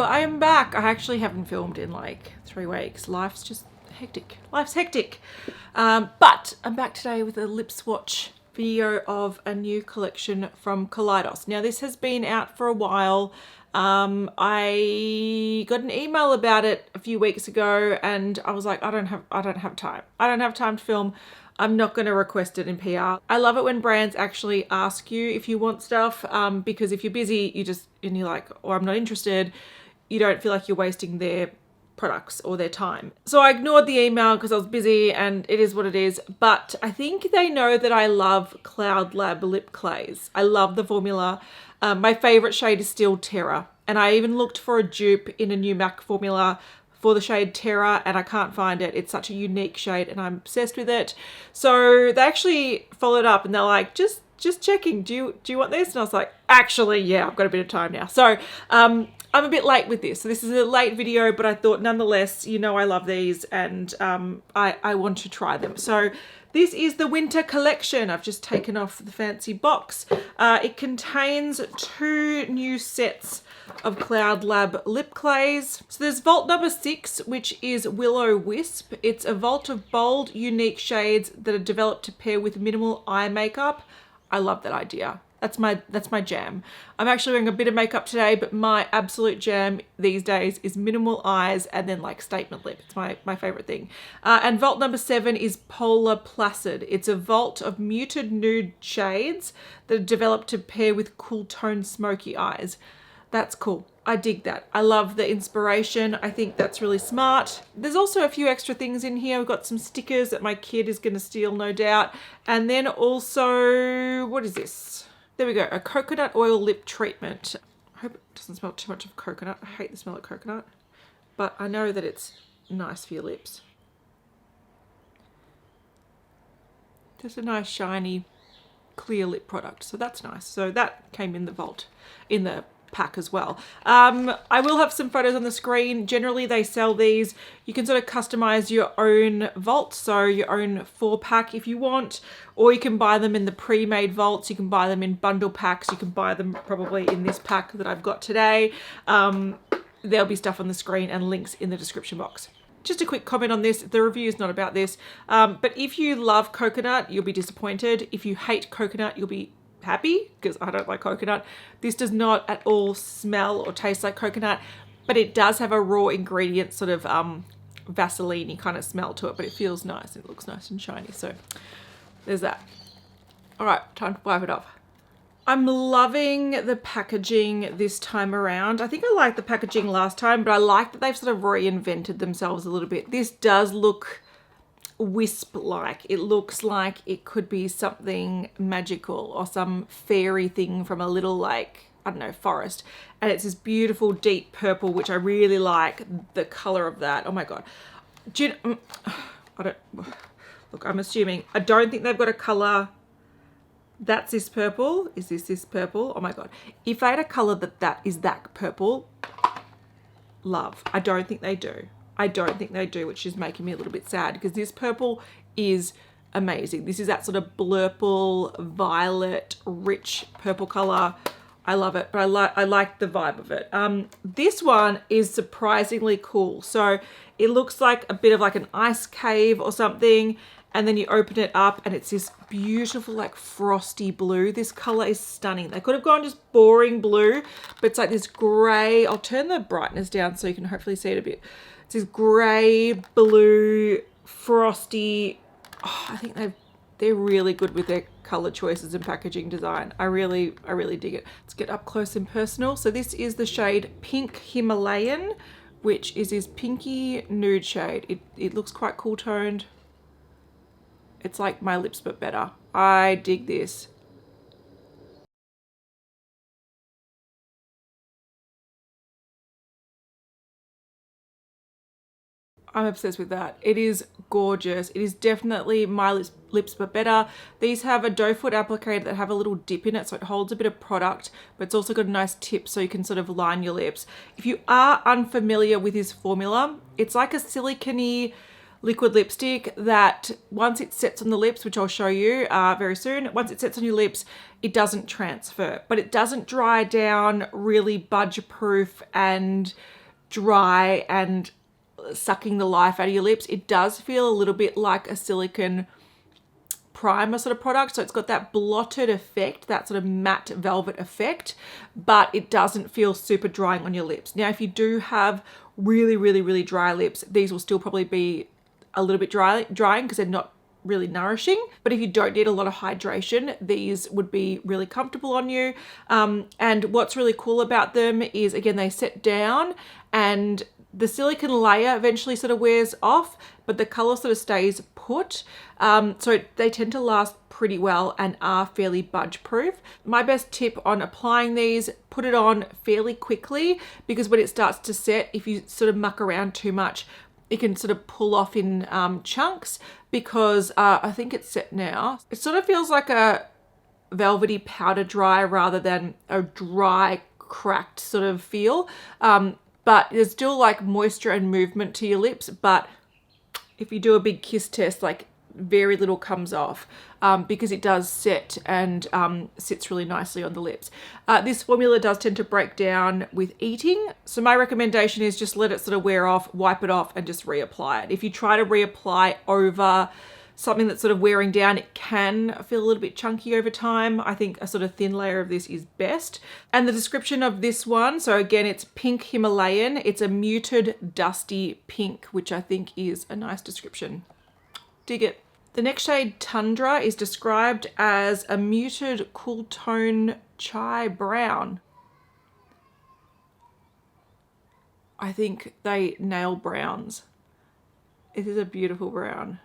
I am back. I actually haven't filmed in like 3 weeks. Life's just hectic. Life's hectic. But I'm back today with a lip swatch video of a new collection from Kaleidos. Now this has been out for a while. I got an email about it a few weeks ago and I was like, I don't have time. I don't have time to film. I'm not going to request it in PR. I love it when brands actually ask you if you want stuff, because if you're busy, and you're like, or I'm not interested, you don't feel like you're wasting their products or their time. So I ignored the email because I was busy and it is what it is. But I think they know that I love Cloud Lab lip clays. I love the formula. My favorite shade is still Terra. And I even looked for a dupe in a new MAC formula for the shade Terra and I can't find it. It's such a unique shade and I'm obsessed with it. So they actually followed up and they're like, just checking, do you want this? And I was like, actually, yeah, I've got a bit of time now. So I'm a bit late with this. So this is a late video, but I thought nonetheless, you know, I love these and I want to try them. So this is the winter collection. I've just taken off the fancy box. It contains 2 new sets of Cloud Lab lip clays. So there's vault number 6, which is Willow Wisp. It's a vault of bold, unique shades that are developed to pair with minimal eye makeup. I love that idea. That's my jam. I'm actually wearing a bit of makeup today, but my absolute jam these days is minimal eyes and then like statement lip. It's my favorite thing. And vault number 7 is Polar Placid. It's a vault of muted nude shades that are developed to pair with cool toned smoky eyes. That's cool. I dig that. I love the inspiration. I think that's really smart. There's also a few extra things in here. We've got some stickers that my kid is going to steal, no doubt. And then also, what is this? There we go, a coconut oil lip treatment. I hope it doesn't smell too much of coconut. I hate the smell of coconut, but I know that it's nice for your lips. Just a nice shiny clear lip product, so that's nice. So that came in the vault, in the pack as well. I will have some photos on the screen. Generally they sell these. You can sort of customize your own vault, so your own 4-pack if you want, or you can buy them in the pre-made vaults. You can buy them in bundle packs. You can buy them probably in this pack that I've got today. There'll be stuff on the screen and links in the description box. Just a quick comment on this. The review is not about this, but if you love coconut, you'll be disappointed. If you hate coconut, you'll be happy, because I don't like coconut. This does not at all smell or taste like coconut, but it does have a raw ingredient sort of Vaseline-y kind of smell to it, but it feels nice. It looks nice and shiny. So there's that. All right, time to wipe it off. I'm loving the packaging this time around. I think I liked the packaging last time, but I like that they've sort of reinvented themselves a little bit. This does look Wisp-like. It looks like it could be something magical or some fairy thing from a little, like, I don't know, forest. And it's this beautiful deep purple, which I really like the color of that. Oh my God. Look, I'm assuming, I don't think they've got a color. That's this purple. Is this purple? Oh my God. If they had a color that is that purple, love. I don't think they do. I don't think they do, which is making me a little bit sad, because this purple is amazing. This is that sort of blurple, violet, rich purple color. I love it, but I like the vibe of it. This one is surprisingly cool. So it looks like a bit of like an ice cave or something, and then you open it up and it's this beautiful like frosty blue. This color is stunning. They could have gone just boring blue, but it's like this gray. I'll turn the brightness down so you can hopefully see it a bit. This gray, blue, frosty. Oh, I think they're really good with their color choices and packaging design. I really dig it. Let's get up close and personal. So this is the shade Pink Himalayan, which is this pinky nude shade. It looks quite cool toned. It's like my lips, but better. I dig this. I'm obsessed with that. It is gorgeous. It is definitely my lips but better. These have a doe foot applicator that have a little dip in it, so it holds a bit of product, but it's also got a nice tip so you can sort of line your lips. If you are unfamiliar with this formula, it's like a silicone-y liquid lipstick that once it sets on the lips, which I'll show you very soon, once it sets on your lips, it doesn't transfer, but it doesn't dry down really budge proof and dry and sucking the life out of your lips. It does feel a little bit like a silicone primer sort of product. So it's got that blotted effect, that sort of matte velvet effect, but it doesn't feel super drying on your lips. Now, if you do have really, really, really dry lips, these will still probably be a little bit drying because they're not really nourishing. But if you don't need a lot of hydration, these would be really comfortable on you. And what's really cool about them is, again, they set down and the silicone layer eventually sort of wears off, but the color sort of stays put. So they tend to last pretty well and are fairly budge proof. My best tip on applying these, put it on fairly quickly, because when it starts to set, if you sort of muck around too much, it can sort of pull off in chunks, because I think it's set now. It sort of feels like a velvety powder dry rather than a dry cracked sort of feel. But there's still like moisture and movement to your lips, but if you do a big kiss test, like very little comes off because it does set and sits really nicely on the lips. This formula does tend to break down with eating. So my recommendation is just let it sort of wear off, wipe it off and just reapply it. If you try to reapply over something that's sort of wearing down, it can feel a little bit chunky over time. I think a sort of thin layer of this is best. And the description of this one, so again, it's Pink Himalayan. It's a muted dusty pink, which I think is a nice description. Dig it. The next shade, Tundra, is described as a muted cool tone chai brown. I think they nail browns. It is a beautiful brown.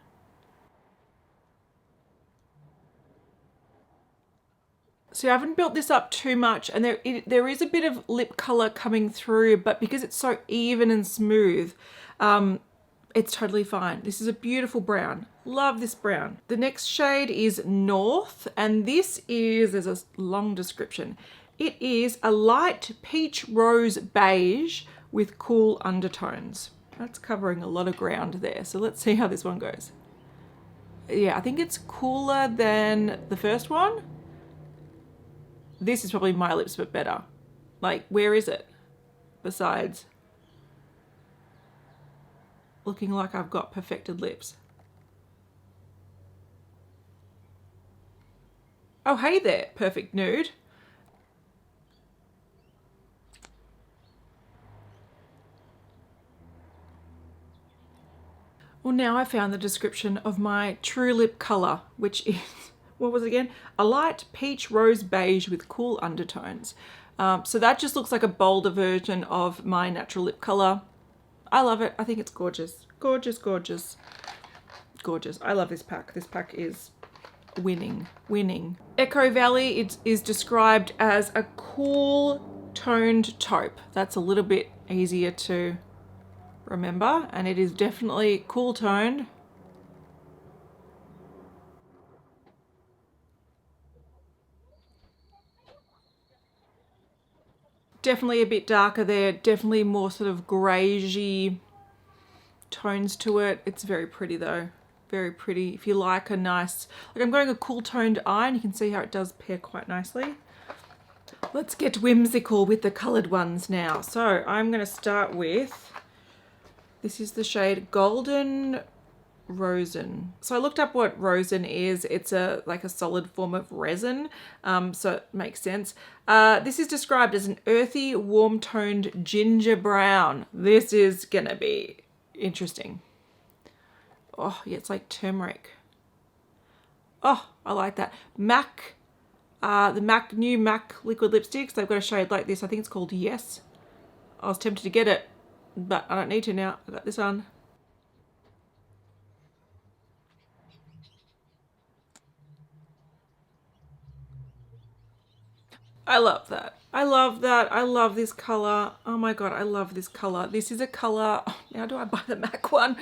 So I haven't built this up too much, and there is a bit of lip color coming through, but because it's so even and smooth, it's totally fine. This is a beautiful brown. Love this brown. The next shade is North, and this is, there's a long description. It is a light peach rose beige with cool undertones. That's covering a lot of ground there. So let's see how this one goes. Yeah, I think it's cooler than the first one. This is probably my lips, but better. Like, where is it? Besides looking like I've got perfected lips. Oh, hey there, perfect nude. Well, now I found the description of my true lip color, which is, what was it again? A light peach rose beige with cool undertones. So that just looks like a bolder version of my natural lip color. I love it. I think it's gorgeous. Gorgeous, gorgeous, gorgeous. I love this pack. This pack is winning, winning. Echo Valley, it is described as a cool toned taupe. That's a little bit easier to remember, and it is definitely cool toned. Definitely a bit darker there, definitely more sort of greyish tones to it. It's very pretty though, very pretty. If you like a nice, like I'm going a cool toned eye, and you can see how it does pair quite nicely. Let's get whimsical with the coloured ones now. So I'm going to start with, this is the shade Golden Rosin. So I looked up what rosin is. It's like a solid form of resin, so it makes sense. This is described as an earthy, warm-toned ginger brown. This is gonna be interesting. Oh yeah, it's like turmeric. Oh, I like that. MAC, the new MAC liquid lipsticks, they've got a shade like this. I think it's called Yes. I was tempted to get it, but I don't need to now. I got this on. I love that. I love that. I love this color. Oh my God, I love this color. This is a color, oh, now do I buy the MAC one?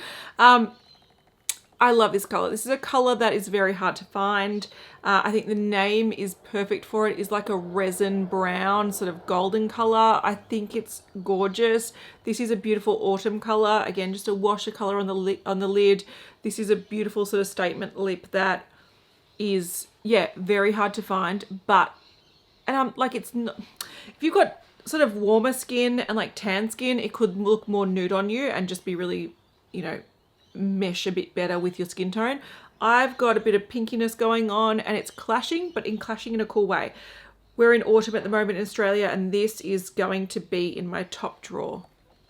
I love this color. This is a color that is very hard to find. I think the name is perfect for it. It's like a resin brown, sort of golden color. I think it's gorgeous. This is a beautiful autumn color. Again, just a wash of color on the lid. This is a beautiful sort of statement lip that is, yeah, very hard to find. But, and I'm like, it's not, if you've got sort of warmer skin and like tan skin, it could look more nude on you and just be really, you know, mesh a bit better with your skin tone. I've got a bit of pinkiness going on and it's clashing, but clashing in a cool way. We're in autumn at the moment in Australia and this is going to be in my top drawer.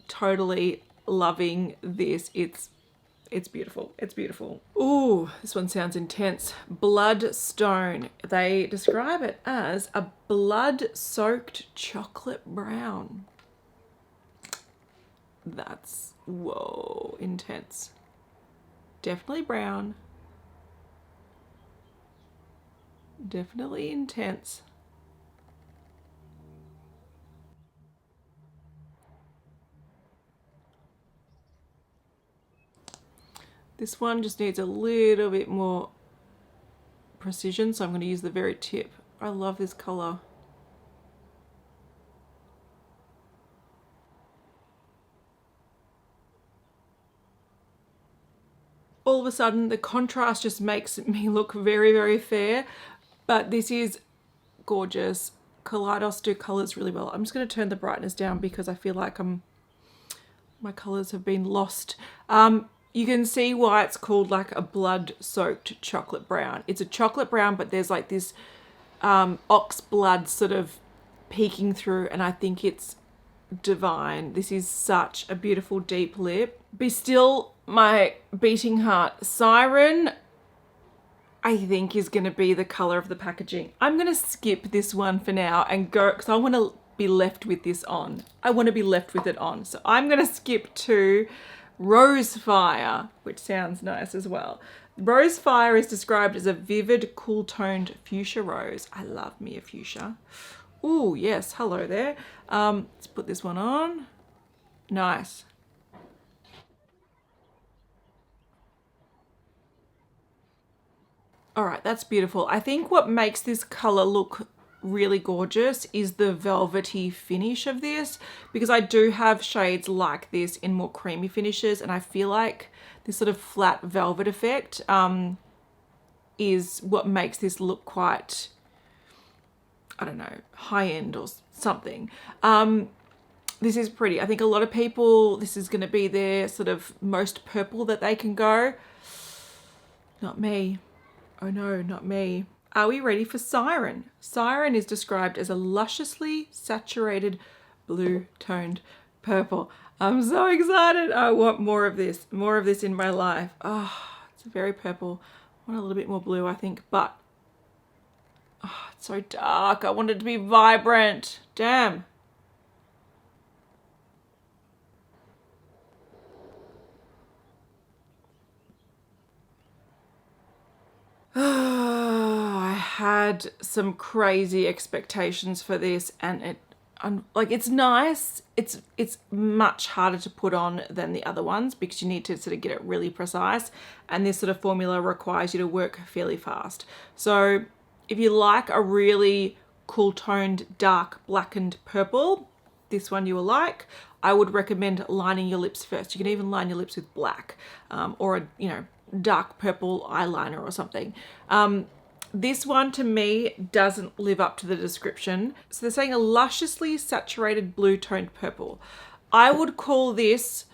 Totally loving this. It's beautiful. It's beautiful. Ooh, this one sounds intense. Bloodstone. They describe it as a blood-soaked chocolate brown. That's, whoa, intense. Definitely brown. Definitely intense. This one just needs a little bit more precision, so I'm going to use the very tip. I love this color. All of a sudden the contrast just makes me look very, very fair, but this is gorgeous. Kaleidos do colors really well. I'm just going to turn the brightness down because I feel like my colors have been lost. You can see why it's called like a blood-soaked chocolate brown. It's a chocolate brown, but there's like this ox blood sort of peeking through, and I think it's divine. This is such a beautiful deep lip. Be still my beating heart. Siren, I think, is going to be the color of the packaging. I'm going to skip this one for now and go, because I want to be left with this on. I want to be left with it on. So I'm going to skip to Rosefire, which sounds nice as well. Rosefire is described as a vivid, cool-toned fuchsia rose. I love me a fuchsia. Ooh, yes, hello there. Let's put this one on. Nice. All right, that's beautiful. I think what makes this color look really gorgeous is the velvety finish of this, because I do have shades like this in more creamy finishes, and I feel like this sort of flat velvet effect is what makes this look quite, I don't know, high-end or something. This is pretty. I think a lot of people, this is going to be their sort of most purple that they can go. Not me. Oh no, not me. Are we ready for Siren? Siren is described as a lusciously saturated blue-toned purple. I'm so excited. I want more of this in my life. Oh, it's very purple. I want a little bit more blue, I think, but oh, it's so dark. I want it to be vibrant. Damn. I had some crazy expectations for this, and like, it's nice. It's much harder to put on than the other ones because you need to sort of get it really precise, and this sort of formula requires you to work fairly fast. So if you like a really cool toned dark blackened purple, this one you will like. I would recommend lining your lips first. You can even line your lips with black or a, you know, dark purple eyeliner or something. This one to me doesn't live up to the description. So they're saying a lusciously saturated blue toned purple. I would call this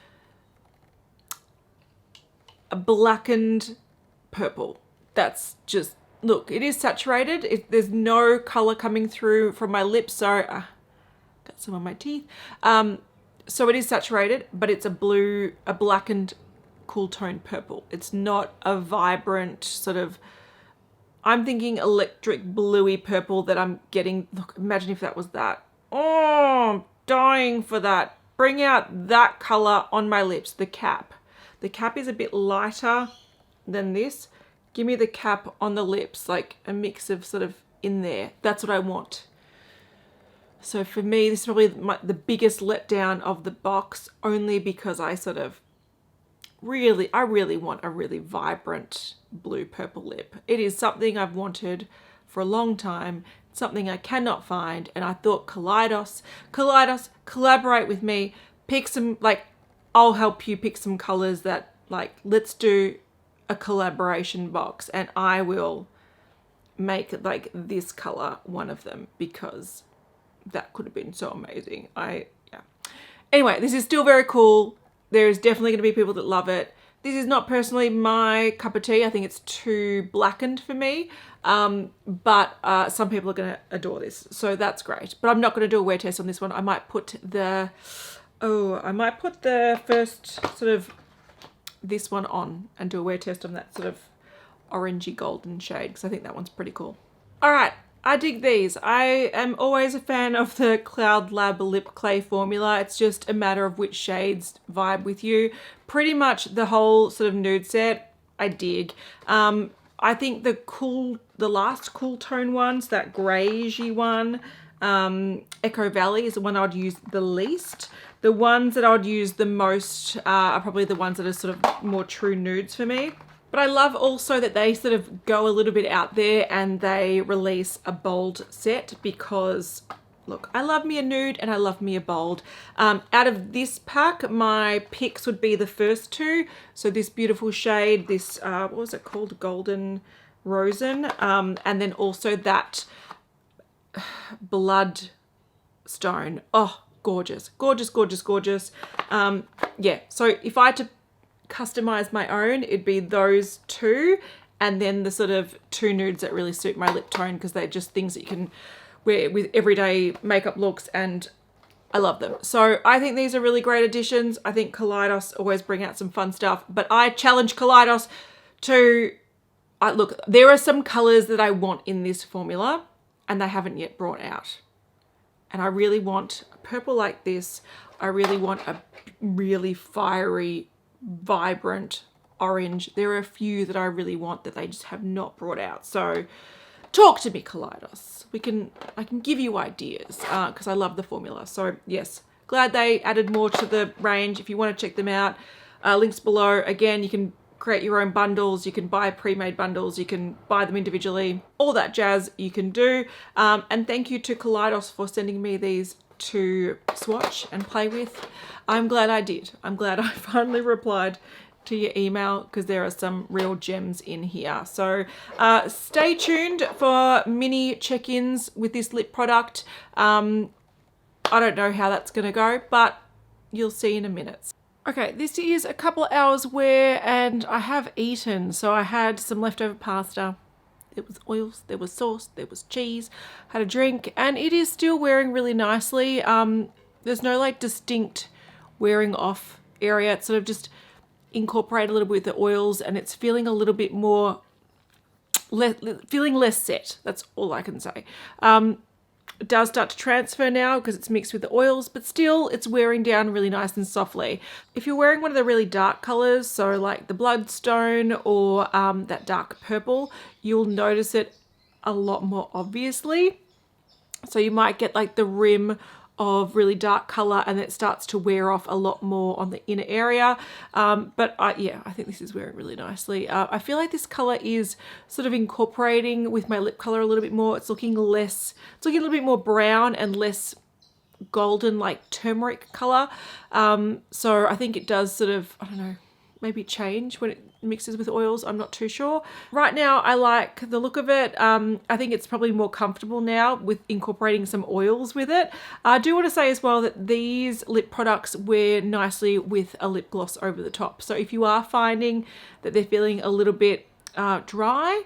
a blackened purple. That's just, look, it is saturated. There's no color coming through from my lips, so got some on my teeth. So it is saturated, but it's a blackened cool toned purple. It's not a vibrant sort of, I'm thinking electric bluey purple that I'm getting. Look, imagine if that was that. Oh, I'm dying for that. Bring out that color on my lips. The cap. The cap is a bit lighter than this. Give me the cap on the lips, like a mix of sort of in there. That's what I want. So for me, this is probably the biggest letdown of the box, only because I sort of I really want a really vibrant blue purple lip. It is something I've wanted for a long time, something I cannot find, and I thought Kaleidos, collaborate with me, pick some, like, I'll help you pick some colors that, like, let's do a collaboration box, and I will make like this color one of them, because that could have been so amazing. Yeah. Anyway, this is still very cool. There's definitely going to be people that love it. This is not personally my cup of tea. I think it's too blackened for me. But some people are going to adore this. So that's great. But I'm not going to do a wear test on this one. I might put the first sort of this one on and do a wear test on that sort of orangey golden shade, because I think that one's pretty cool. All right. I dig these. I am always a fan of the Cloud Lab Lip Clay formula. It's just a matter of which shades vibe with you. Pretty much the whole sort of nude set, I dig. I think the last cool tone ones, that greyish-y one, Echo Valley is the one I would use the least. The ones that I would use the most are probably the ones that are sort of more true nudes for me. But I love also that they sort of go a little bit out there and they release a bold set, because look, I love me a nude and I love me a bold. Out of this pack, my picks would be the first two. So this beautiful shade, this, what was it called? Golden Rosin. And then also that Bloodstone. Oh, gorgeous, gorgeous, gorgeous, gorgeous. Yeah, so if I had to customize my own, it'd be those two, and then the sort of two nudes that really suit my lip tone, because they're just things that you can wear with everyday makeup looks, and I love them. So I think these are really great additions. I think Kaleidos always bring out some fun stuff, but I challenge Kaleidos to look, there are some colors that I want in this formula and they haven't yet brought out, and I really want a purple like this. I really want a really fiery, vibrant orange. There are a few that I really want that they just have not brought out. So talk to me, Kaleidos. I can give you ideas, because I love the formula. So yes, glad they added more to the range. If you want to check them out, links below. Again, you can create your own bundles. You can buy pre-made bundles. You can buy them individually. All that jazz you can do. And thank you to Kaleidos for sending me these to swatch and play with. I'm glad I did. I'm glad I finally replied to your email, because there are some real gems in here. So stay tuned for mini check-ins with this lip product. I don't know how that's going to go, but you'll see in a minute. Okay, this is a couple hours wear and I have eaten. So I had some leftover pasta. There was oils, there was sauce, there was cheese, had a drink, and it is still wearing really nicely. There's no like distinct wearing off area. It's sort of just incorporate a little bit with the oils, and it's feeling a little bit more, feeling less set. That's all I can say. It does start to transfer now because it's mixed with the oils, but still it's wearing down really nice and softly. If you're wearing one of the really dark colors, so like the Bloodstone or that dark purple, you'll notice it a lot more obviously. So you might get like the rim of really dark color and it starts to wear off a lot more on the inner area. Yeah, I think this is wearing really nicely. I feel like this color is sort of incorporating with my lip color a little bit more. It's looking a little bit more brown and less golden, like turmeric color. So I think it does sort of, I don't know, maybe change when it mixes with oils. I'm not too sure. Right now, I like the look of it. I think it's probably more comfortable now with incorporating some oils with it. I do want to say as well that these lip products wear nicely with a lip gloss over the top. So if you are finding that they're feeling a little bit dry,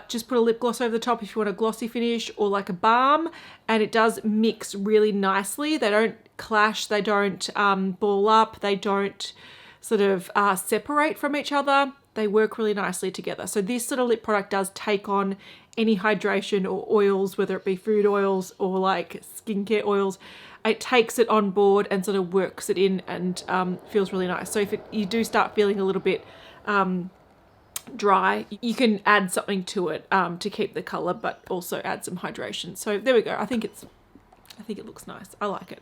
just put a lip gloss over the top if you want a glossy finish, or like a balm, and it does mix really nicely. They don't clash, they don't ball up, they don't sort of separate from each other. They work really nicely together. So this sort of lip product does take on any hydration or oils, whether it be food oils or like skincare oils. It takes it on board and sort of works it in and feels really nice. So if you do start feeling a little bit dry, you can add something to it to keep the color, but also add some hydration. So there we go. I think it looks nice. I like it.